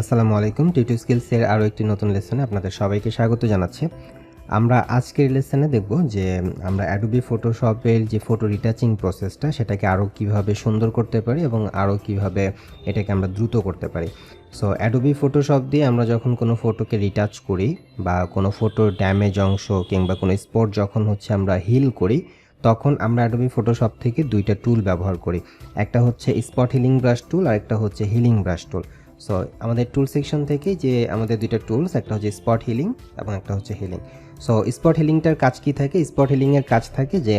আসসালামু আলাইকুম। টিউটো স্কিলস এর আরও একটি নতুন লেসনে আপনাদের সবাইকে স্বাগত জানাচ্ছি। আমরা আজকের লেসনে দেখব যে আমরা অ্যাডোবি ফটোশপের যে ফটো রিটাচিং প্রসেসটা সেটাকে আরও কিভাবে সুন্দর করতে পারি এবং আরও কিভাবে এটাকে আমরা দ্রুত করতে পারি। সো অ্যাডোবি ফটোশপ দিয়ে আমরা যখন কোনো ফটোকে রিটাচ করি বা কোনো ফটোর ড্যামেজ অংশ কিংবা কোনো স্পট যখন আমরা হিল করি, তখন আমরা অ্যাডোবি ফটোশপ থেকে দুইটা টুল ব্যবহার করি। একটা হচ্ছে স্পট হিলিং ব্রাশ টুল আর একটা হচ্ছে হিলিং ব্রাশ টুল। সো আমাদের টুল সেকশন থেকে যে আমাদের দুইটা টুলস, একটা হচ্ছে স্পট হিলিং এবং একটা হচ্ছে হিলিং। সো স্পট হিলিংটার কাজ কি থাকে? স্পট হিলিংয়ের কাজ থাকে যে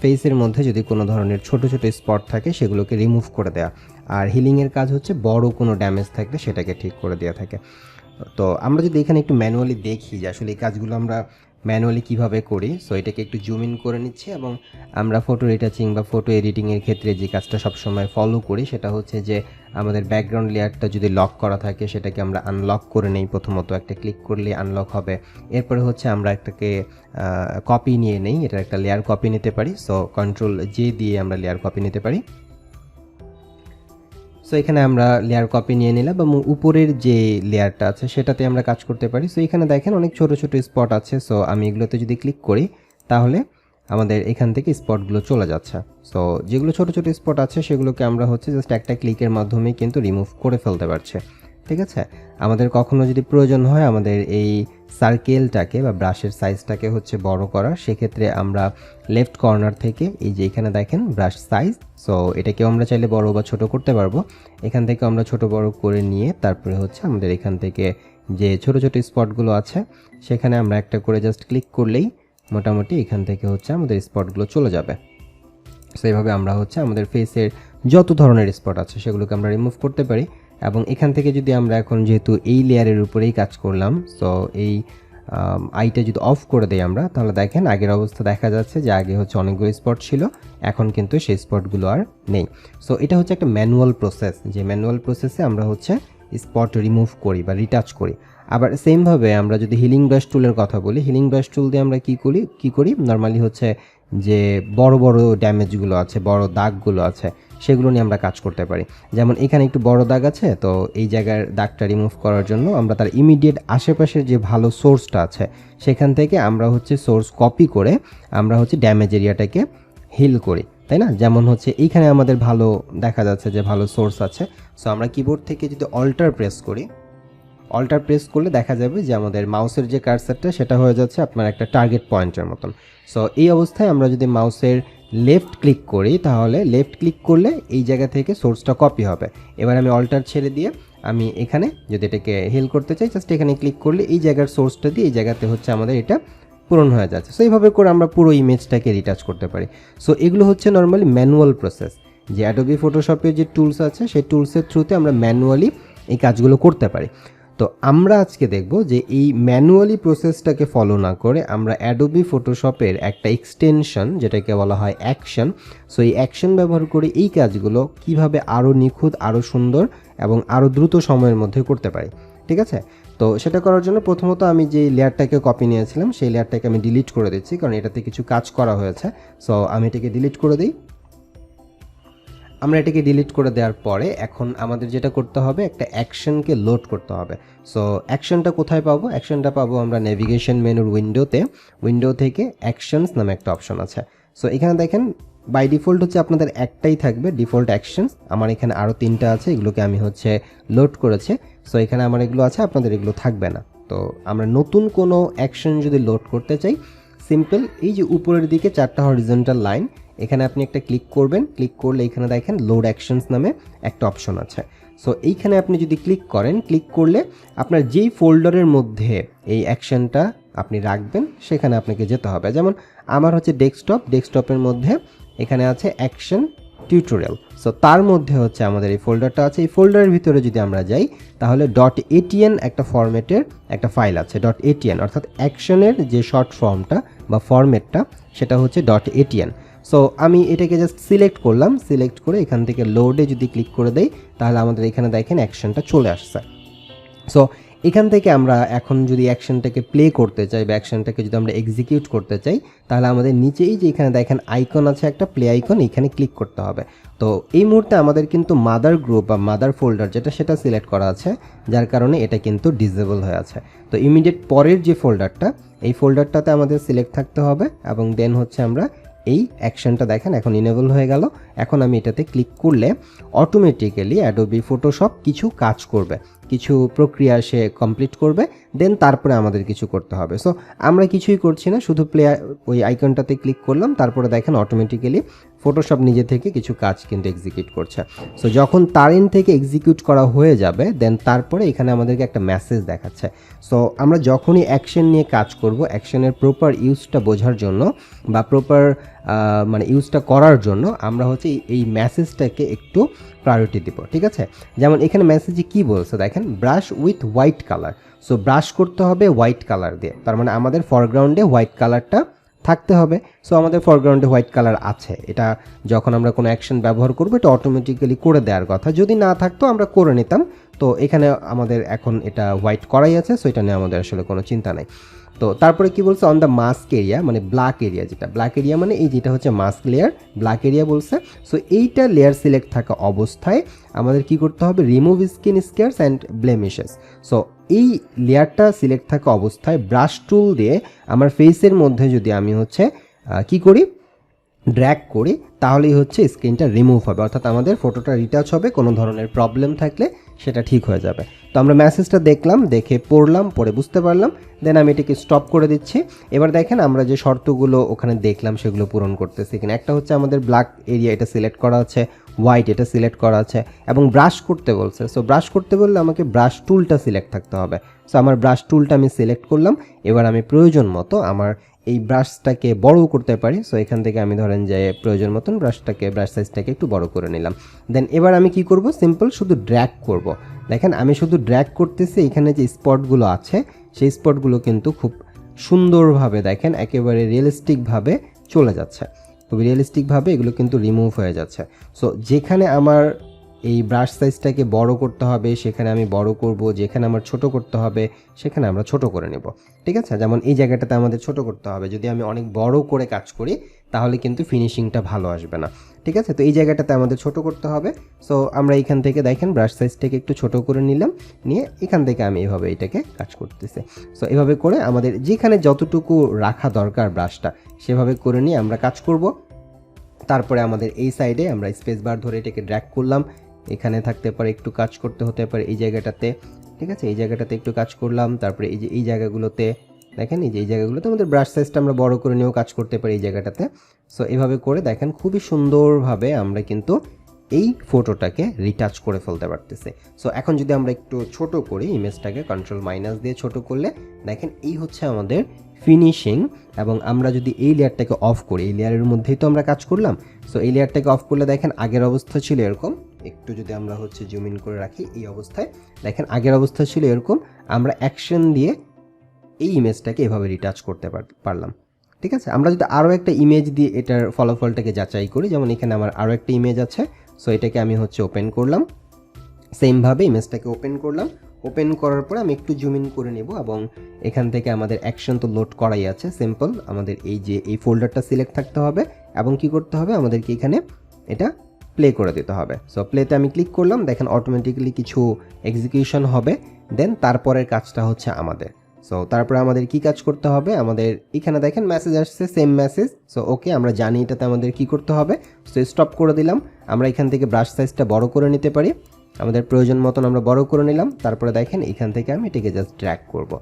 ফেসের মধ্যে যদি কোনো ধরনের ছোট ছোট স্পট থাকে সেগুলোকে রিমুভ করে দেওয়া, আর হিলিংয়ের কাজ হচ্ছে বড় কোনো ড্যামেজ থাকলে সেটাকে ঠিক করে দেওয়া থাকে। তো আমরা যদি এখানে একটু ম্যানুয়ালি দেখি যে আসলে এই কাজগুলো আমরা ম্যানুয়ালি কিভাবে করি, সো এটাকে একটু জুম ইন করে নিচ্ছি এবং আমরা ফটো রিটাচিং বা ফটো এডিটিংয়ের ক্ষেত্রে যে কাজটা সবসময় ফলো করি সেটা হচ্ছে যে আমাদের ব্যাকগ্রাউন্ড লেয়ারটা যদি লক করা থাকে সেটাকে আমরা আনলক করে নেই। প্রথমত একটা ক্লিক করলে আনলক হবে, এরপরে আমরা একটাকে কপি নিয়ে নেই, এটার একটা লেয়ার কপি নিতে পারি। সো কন্ট্রোল জে দিয়ে আমরা লেয়ার কপি নিতে পারি। সো এখানে আমরা লেয়ার কপি নিয়ে নিলাম এবং উপরের যে লেয়ারটা আছে সেটাতে আমরা কাজ করতে পারি। সো এখানে দেখেন অনেক ছোট ছোট স্পট আছে। সো আমি এগুলোতে যদি ক্লিক করি তাহলে আমাদের এখান থেকে স্পটগুলো চলে যাচ্ছে। সো যেগুলো ছোট ছোট স্পট আছে সেগুলোকে আমরা জাস্ট একটা ক্লিকের মাধ্যমে কিন্তু রিমুভ করে ফেলতে পারছি। ঠিক আছে, আমাদের কখনো যদি প্রয়োজন হয় আমাদের এই সার্কেলটাকে বা ব্রাশের সাইজটাকে বড় করার, সেক্ষেত্রে আমরা লেফট কর্নার থেকে এই যে এখানে দেখেন ব্রাশ সাইজ, সো এটাকেও আমরা চাইলে বড় বা ছোট করতে পারবো। এখান থেকে আমরা ছোট বড় করে নিয়ে তারপরে আমাদের এখান থেকে যে ছোট ছোট স্পটগুলো আছে সেখানে আমরা একটা করে জাস্ট ক্লিক করলেই মোটামুটি এখান থেকে আমাদের স্পটগুলো চলে যাবে। সো এইভাবে আমরা আমাদের ফেসের যত ধরনের স্পট আছে সেগুলোকে আমরা রিমুভ করতে পারি। এবং এখান থেকে যদি আমরা এখন যেহেতু এই লেয়ারের উপরেই কাজ করলাম, সো এই আইটা যদি অফ করে দেই আমরা, তাহলে দেখেন আগের অবস্থা দেখা যাচ্ছে যে আগে অনেকগুলো স্পট ছিল, এখন কিন্তু সেই স্পটগুলো আর নেই। সো এটা একটা ম্যানুয়াল প্রসেস, যে ম্যানুয়াল প্রসেসে আমরা স্পট রিমুভ করি বা রিটাচ করি। আবার সেমভাবে আমরা যদি হিলিং ব্রাশ টুলের কথা বলি, হিলিং ব্রাশ টুল দিয়ে আমরা কি করি নর্মালি যে বড় বড় ড্যামেজগুলো আছে, বড় দাগগুলো আছে, সেগুলো নিয়ে আমরা কাজ করতে পারি। যেমন এখানে একটু বড় দাগ আছে, তো এই জায়গার দাগটা রিমুভ করার জন্য আমরা তার ইমিডিয়েট আশেপাশের যে ভালো সোর্সটা আছে সেখান থেকে আমরা সোর্স কপি করে আমরা ড্যামেজ এরিয়াটাকে হিল করি, তাই না? যেমন এইখানে আমাদের ভালো দেখা যাচ্ছে যে ভালো সোর্স আছে। সো আমরা কিবোর্ড থেকে যদি অল্টার প্রেস করলে দেখা যাবে যে আমাদের মাউসের যে কার্সারটা সেটা হয়ে যাচ্ছে আপনার একটা টার্গেট পয়েন্টের মতন। সো এই অবস্থায় আমরা যদি মাউসের লেফট ক্লিক করি, তাহলে লেফট ক্লিক করলে এই জায়গা থেকে সোর্সটা কপি হবে। এবার আমি অল্টার ছেড়ে দিয়ে আমি এখানে যদি এটাকে হিল করতে চাই, জাস্ট এখানে ক্লিক করলে এই জায়গার সোর্সটা দিয়ে এই জায়গাতে আমাদের এটা পূরণ হয়ে যাচ্ছে। সো এইভাবে করে আমরা পুরো ইমেজটাকে রিটাচ করতে পারি। সো এগুলো নর্মালি ম্যানুয়াল প্রসেস, যে অ্যাডোবি ফটোশপের যে টুলস আছে সেই টুলসের থ্রুতে আমরা ম্যানুয়ালি এই কাজগুলো করতে পারি। তো আমরা আজকে দেখব যে এই ম্যানুয়ালি প্রসেসটাকে ফলো না করে আমরা অ্যাডোবি ফটোশপের একটা এক্সটেনশন, যেটাকে বলা হয় অ্যাকশন, সো এই অ্যাকশন ব্যবহার করে এই কাজগুলো কিভাবে আরও নিখুঁত, আরও সুন্দর এবং আরও দ্রুত সময়ের মধ্যে করতে পারি। ঠিক আছে, তো সেটা করার জন্য প্রথমত আমি যে লেয়ারটাকে কপি নিয়েছিলাম সেই লেয়ারটাকে আমি ডিলিট করে দিচ্ছি, কারণ এটাতে কিছু কাজ করা হয়েছে। সো আমি এটাকে ডিলিট করে দিই। আমরা এটাকে ডিলিট করে দেওয়ার পরে এখন আমাদের যেটা করতে হবে, একটা অ্যাকশনকে লোড করতে হবে। সো অ্যাকশনটা কোথায় পাবো? অ্যাকশনটা পাবো আমরা নেভিগেশন মেনুর উইন্ডো থেকে অ্যাকশনস নামে একটা অপশন আছে। সো এখানে দেখেন বাই ডিফল্ট আপনাদের একটাই থাকবে, ডিফল্ট অ্যাকশনস। আমার এখানে আরও 3টা আছে, এগুলোকে আমি লোড করেছি। সো এখানে আমার এগুলো আছে, আপনাদের এগুলো থাকবে না। তো আমরা নতুন কোনো অ্যাকশন যদি লোড করতে চাই, সিম্পল এই যে উপরের দিকে 4টা হরিজন্টাল লাইন, এখানে আপনি একটা ক্লিক করবেন। ক্লিক করলে এখানে দেখেন লোড অ্যাকশনস নামে একটা অপশন আছে। সো এইখানে আপনি যদি ক্লিক করেন, ক্লিক করলে আপনার যেই ফোল্ডারের মধ্যে এই অ্যাকশনটা আপনি রাখবেন সেখানে আপনাকে যেতে হবে। যেমন আমার ডেস্কটপের মধ্যে এখানে আছে অ্যাকশন টিউটোরিয়াল। সো তার মধ্যে আমাদের এই ফোল্ডারটা আছে। এই ফোল্ডারের ভিতরে যদি আমরা যাই তাহলে .atn একটা ফরম্যাটের একটা ফাইল আছে, .atn অর্থাৎ অ্যাকশনের যে শর্ট ফর্মটা বা ফরম্যাটটা সেটা .atn। সো আমি এটাকে জাস্ট সিলেক্ট করলাম, সিলেক্ট করে এখান থেকে লোডে যদি ক্লিক করে দেই তাহলে আমাদের এখানে দেখেন অ্যাকশনটা চলে আসছে। সো এখান থেকে আমরা এখন যদি অ্যাকশনটাকে প্লে করতে চাই বা অ্যাকশনটাকে যদি আমরা এক্সিকিউট করতে চাই, তাহলে আমাদের নিচেই যে এখানে দেখেন আইকন আছে একটা প্লে আইকন, এখানে ক্লিক করতে হবে। তো এই মুহূর্তে আমাদের কিন্তু মাদার গ্রুপ বা মাদার ফোল্ডার যেটা সেটা সিলেক্ট করা আছে, যার কারণে এটা কিন্তু ডিসেবল হয়ে আছে। তো ইমিডিয়েট পরের যে ফোল্ডারটা, এই ফোল্ডারটাতে আমাদের সিলেক্ট থাকতে হবে এবং দেন হচ্ছে আমরা এই অ্যাকশনটা দেখেন এখন ইনেবল হয়ে গেল। এখন আমি এটাতে ক্লিক করলে অটোমেটিক্যালি অ্যাডোবি ফটোশপ কিছু কাজ করবে, কিছু প্রক্রিয়া সে কমপ্লিট করবে, দেন তারপরে আমাদের কিছু করতে হবে। সো আমরা কিছুই করছি না, শুধু ওই আইকনটাতে ক্লিক করলাম, তারপরে দেখেন অটোমেটিক্যালি ফটোশপ নিজে থেকে কিছু কাজ কিন্তু এক্সিকিউট করছে। সো যখন তার এন্ড থেকে এক্সিকিউট করা হয়ে যাবে, দেন তারপরে এখানে আমাদেরকে একটা মেসেজ দেখাচ্ছে। সো আমরা যখনই অ্যাকশন নিয়ে কাজ করব, অ্যাকশনের প্রপার ইউজটা বোঝার জন্য বা প্রপার মানে ইউজটা করার জন্য আমরা হচ্ছে এই মেসেজটাকে একটু প্রায়োরিটি দিব, ঠিক আছে। যেমন এখানে মেসেজে কি বলছে দেখেন, brush with white colour. So brush করতে হবে হোয়াইট কালার দিয়ে, তার মানে আমাদের ফরগ্রাউন্ডে হোয়াইট কালারটা থাকতে হবে। সো আমাদের ফরগ্রাউন্ডে হোয়াইট কালার আছে, এটা যখন আমরা কোনো অ্যাকশন ব্যবহার করবো এটা অটোমেটিক্যালি করে দেওয়ার কথা, যদি না থাকতো আমরা করে নিতাম। তো এখানে আমাদের এখন এটা হোয়াইট করাই আছে, সো এটা নিয়ে আমাদের আসলে কোনো চিন্তা নেই। তো তারপরে কি বলছে, অন দ্য মাস্ক এরিয়া মানে ব্ল্যাক এরিয়া, যেটা ব্ল্যাক এরিয়া মানে এই যেটা হচ্ছে মাস্ক লেয়ার, ব্ল্যাক এরিয়া বলছে। সো এইটা লেয়ার সিলেক্ট থাকা অবস্থায় আমাদের কি করতে হবে, remove skin scarce and blemishes. So এই লেয়ারটা সিলেক্ট থাকা অবস্থায় ব্রাশ টুল দিয়ে আমার ফেসের মধ্যে যদি আমি হচ্ছে কি করি, ড্র্যাগ করি, তাহলেই হচ্ছে স্ক্রিনটা রিমুভ হবে, অর্থাৎ আমাদের ফটোটা রিটাচ হবে, কোনো ধরনের প্রবলেম থাকলে সেটা ঠিক হয়ে যাবে। তো আমরা মেসেজটা দেখলাম, দেখে পড়লাম, পড়ে বুঝতে পারলাম, দেন আমি এটাকে স্টপ করে দিচ্ছি। এবার দেখেন আমরা যে শর্তগুলো ওখানে দেখলাম সেগুলো পূরণ করতেছি কিনা। একটা হচ্ছে আমাদের ব্ল্যাক এরিয়া এটা সিলেক্ট করা আছে, হোয়াইট এটা সিলেক্ট করা আছে এবং ব্রাশ করতে বলছে। সো ব্রাশ করতে বললে আমাকে ব্রাশ টুলটা সিলেক্ট থাকতে হবে। সো আমার ব্রাশ টুলটা আমি সিলেক্ট করলাম। এবার আমি প্রয়োজন মতো আমার এই ব্রাশটাকে বড় করতে পারি। সো এখান থেকে আমি ধরেন যে প্রয়োজন মতন ব্রাশ সাইজটাকে একটু বড় করে নিলাম। দেন এবার আমি কি করব, সিম্পল শুধু ড্র্যাগ করব। দেখেন আমি শুধু ড্র্যাগ করতেছি, এখানে যে স্পটগুলো আছে সেই স্পটগুলো কিন্তু খুব সুন্দরভাবে দেখেন একেবারে রিয়েলিস্টিকভাবে চলে যাচ্ছে, খুবই রিয়েলিস্টিকভাবে এগুলো কিন্তু রিমুভ হয়ে যাচ্ছে। সো যেখানে আমার এই ব্রাশ সাইজটাকে বড় করতে হবে সেখানে আমি বড় করব, যেখানে আমার ছোট করতে হবে সেখানে আমরা ছোট করে নেব, ঠিক আছে। যেমন এই জায়গাটাতে আমাদের ছোট করতে হবে, যদি আমি অনেক বড় করে কাজ করি তাহলে কিন্তু ফিনিশিংটা ভালো আসবে না, ঠিক আছে। তো এই জায়গাটাতে আমাদের ছোট করতে হবে। সো আমরা এখান থেকে দেখেন ব্রাশ সাইজটাকে একটু ছোট করে নিলাম, নিয়ে এখান থেকে আমি এভাবে এটাকে কাজ করতেছি। সো এভাবে করে আমাদের যেখানে যতটুকু রাখা দরকার ব্রাশটা সেভাবে করে নিয়ে আমরা কাজ করব। তারপরে আমাদের এই সাইডে আমরা স্পেস বার ধরে এটাকে ড্র্যাগ করলাম, এখানে থাকতে পারে একটু কাজ করতে হতে পারে এই জায়গাটাতে, ঠিক আছে। এই জায়গাটাতে একটু কাজ করলাম, তারপরে এই যে এই জায়গাগুলোতে দেখেন, এই যে এই জায়গাগুলোতে আমাদের ব্রাশ সাইজটা আমরা বড় করে নিয়েও কাজ করতে পারি এই জায়গাটাতে। সো এভাবে করে দেখেন খুবই সুন্দরভাবে আমরা কিন্তু এই ফটোটাকে রিটাচ করে ফেলতে পারতেছি। সো এখন যদি আমরা একটু ছোট করি ইমেজটাকে, কন্ট্রোল মাইনাস দিয়ে ছোট করলে দেখেন এই হচ্ছে আমাদের ফিনিশিং। এবং আমরা যদি এই লেয়ারটাকে অফ করি, এই লেয়ারের মধ্যেই তো আমরা কাজ করলাম। সো এই লেয়ারটাকে অফ করলে দেখেন আগের অবস্থা ছিল এরকম, একটু যদি আমরা হচ্ছে জুম ইন করে রাখি এই অবস্থায় দেখেন আগের অবস্থা ছিল এরকম, আমরা অ্যাকশন দিয়ে এই ইমেজটাকে এভাবে রিটাচ করতে পারলাম, ঠিক আছে। আমরা যদি আরও একটা ইমেজ দিয়ে এটার ফলাফলটাকে যাচাই করি, যেমন এখানে আমার আরও একটা ইমেজ আছে। সো এটাকে আমি হচ্ছে ওপেন করলাম, সেমভাবে ইমেজটাকে ওপেন করলাম, ওপেন করার পরে আমি একটু জুম ইন করে নেব এবং এখান থেকে আমাদের অ্যাকশন তো লোড করাই আছে, সিম্পল আমাদের এই যে এই ফোল্ডারটা সিলেক্ট থাকতে হবে এবং কি করতে হবে আমাদেরকে এখানে এটা প্লে করে দিতে হবে। সো প্লেতে আমি ক্লিক করলাম, দেখেন অটোমেটিক্যালি কিছু এক্সিকিউশন হবে, দেন তারপরের কাজটা হচ্ছে আমাদের। সো তারপরে আমাদের কি কাজ করতে হবে, আমাদের এখানে দেখেন মেসেজ আসছে, সেম মেসেজ। সো ওকে, আমরা জানি এটাতে আমাদের কি করতে হবে। সো স্টপ করে দিলাম, আমরা এখান থেকে ব্রাশ সাইজটা বড় করে নিতে পারি, আমাদের প্রয়োজন মতন আমরা বড় করে নিলাম। তারপরে দেখেন এখান থেকে আমি এটাকে জাস্ট ড্র্যাগ করব।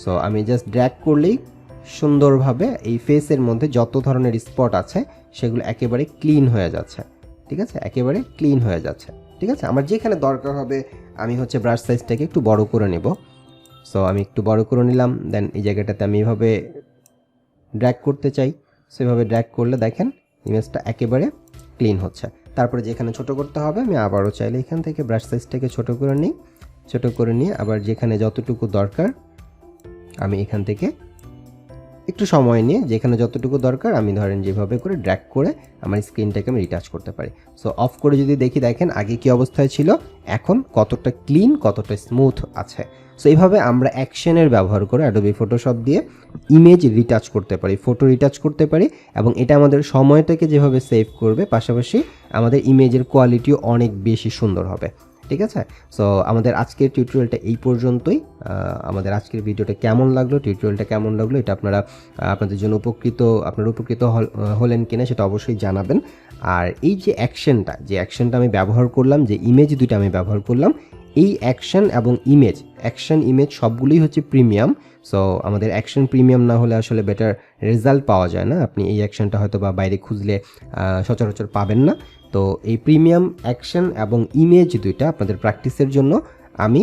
সো আমি জাস্ট ড্র্যাগ করলেই সুন্দরভাবে এই ফেসের মধ্যে যত ধরনের স্পট আছে সেগুলো একেবারে ক্লিন হয়ে যাচ্ছে, ঠিক আছে, একেবারে ক্লিন হয়ে যাচ্ছে, ঠিক আছে। আমার যেখানে দরকার হবে আমি হচ্ছে ব্রাশ সাইজটাকে একটু বড় করে নেব। সো আমি একটু বড় করে নিলাম, দেন এই জায়গাটাতে আমি এভাবে ড্র্যাগ করতে চাই। সো এভাবে ড্র্যাগ করলে দেখেন ইমেজটা একেবারে ক্লিন হচ্ছে। তারপরে যেখানে ছোট করতে হবে আমি আবারও চাইলে এখান থেকে ব্রাশ সাইজটাকে ছোট করে নিই, ছোট করে নিয়ে আবার যেখানে যতটুকু দরকার আমি এখান থেকে একটু সময় নিয়ে যেখানে যতটুকু দরকার আমি ধরেন যেভাবে করে ড্র্যাগ করে আমার স্ক্রিনটাকে আমি রিটাচ করতে পারি। সো অফ করে যদি দেখি দেখেন আগে কি অবস্থায় ছিল, এখন কতটা ক্লিন কতটা স্মুথ আছে। সো এইভাবে আমরা অ্যাকশনের ব্যবহার করে অ্যাডোবি ফটোশপ দিয়ে ইমেজ রিটাচ করতে পারি, ফটো রিটাচ করতে পারি, এবং এটা আমাদের সময়টাকে যেভাবে সেভ করবে, পাশাপাশি আমাদের ইমেজের কোয়ালিটিও অনেক বেশি সুন্দর হবে। ঠিক আছে, সো আমাদের আজকের টিউটোরিয়ালটা এই পর্যন্তই। আমাদের আজকের ভিডিওটা কেমন লাগলো, টিউটোরিয়ালটা কেমন লাগলো, এটা আপনাদের জন্য আপনারা উপকৃত হলেন কিনা সেটা অবশ্যই জানাবেন। আর এই যে অ্যাকশনটা আমি ব্যবহার করলাম, যে ইমেজ দুটো আমি ব্যবহার করলাম, এই অ্যাকশন এবং ইমেজ সবগুলোই হচ্ছে প্রিমিয়াম। সো আমাদের অ্যাকশন প্রিমিয়াম না হলে আসলে বেটার রেজাল্ট পাওয়া যায় না। আপনি এই অ্যাকশনটা হয়তো বা বাইরে খুঁজলে সচরাচর পাবেন না। তো এই প্রিমিয়াম অ্যাকশন এবং ইমেজ দুইটা আপনাদের প্র্যাকটিসের জন্য আমি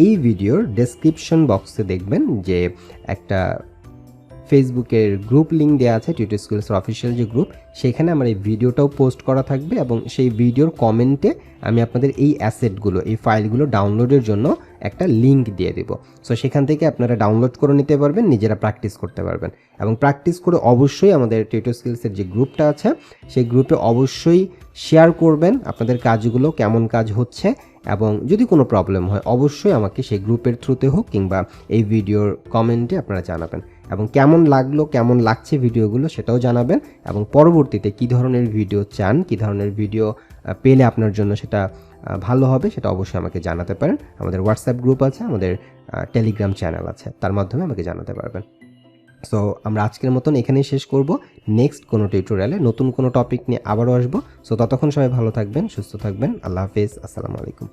এই ভিডিওর ডেসক্রিপশন বক্সে দেখবেন যে একটা ফেসবুকের গ্রুপ লিঙ্ক দেওয়া আছে, টিউটো স্কিলসের অফিসিয়াল যে গ্রুপ, সেখানে আমার এই ভিডিওটাও পোস্ট করা থাকবে, এবং সেই ভিডিওর কমেন্টে আমি আপনাদের এই এই ফাইলগুলো ডাউনলোডের জন্য একটা লিঙ্ক দিয়ে দেব। সো সেখান থেকে আপনারা ডাউনলোড করে নিতে পারবেন, নিজেরা প্র্যাকটিস করতে পারবেন, এবং প্র্যাকটিস করে অবশ্যই আমাদের টিউটো স্কিলসের যে গ্রুপটা আছে সেই গ্রুপে অবশ্যই শেয়ার করবেন আপনাদের কাজগুলো, কেমন কাজ হচ্ছে, এবং যদি কোনো প্রবলেম হয় অবশ্যই আমাকে সেই গ্রুপের থ্রুতে হোক কিংবা এই ভিডিওর কমেন্টে আপনারা জানাবেন, এবং কেমন লাগছে ভিডিওগুলো সেটাও জানাবেন, এবং পরবর্তীতে কী ধরনের ভিডিও চান, কী ধরনের ভিডিও পেলে আপনার জন্য সেটা ভালো হবে সেটা অবশ্যই আমাকে জানাতে পারেন। আমাদের হোয়াটসঅ্যাপ গ্রুপ আছে, আমাদের টেলিগ্রাম চ্যানেল আছে, তার মাধ্যমে আমাকে জানাতে পারবেন। সো আমরা আজকের মতন এখানেই শেষ করব। নেক্সট কোনো টিউটোরিয়ালে নতুন কোনো টপিক নিয়ে আবারও আসবো। সো ততক্ষণ সবাই ভালো থাকবেন, সুস্থ থাকবেন। আল্লাহ হাফেজ, আসসালামু আলাইকুম।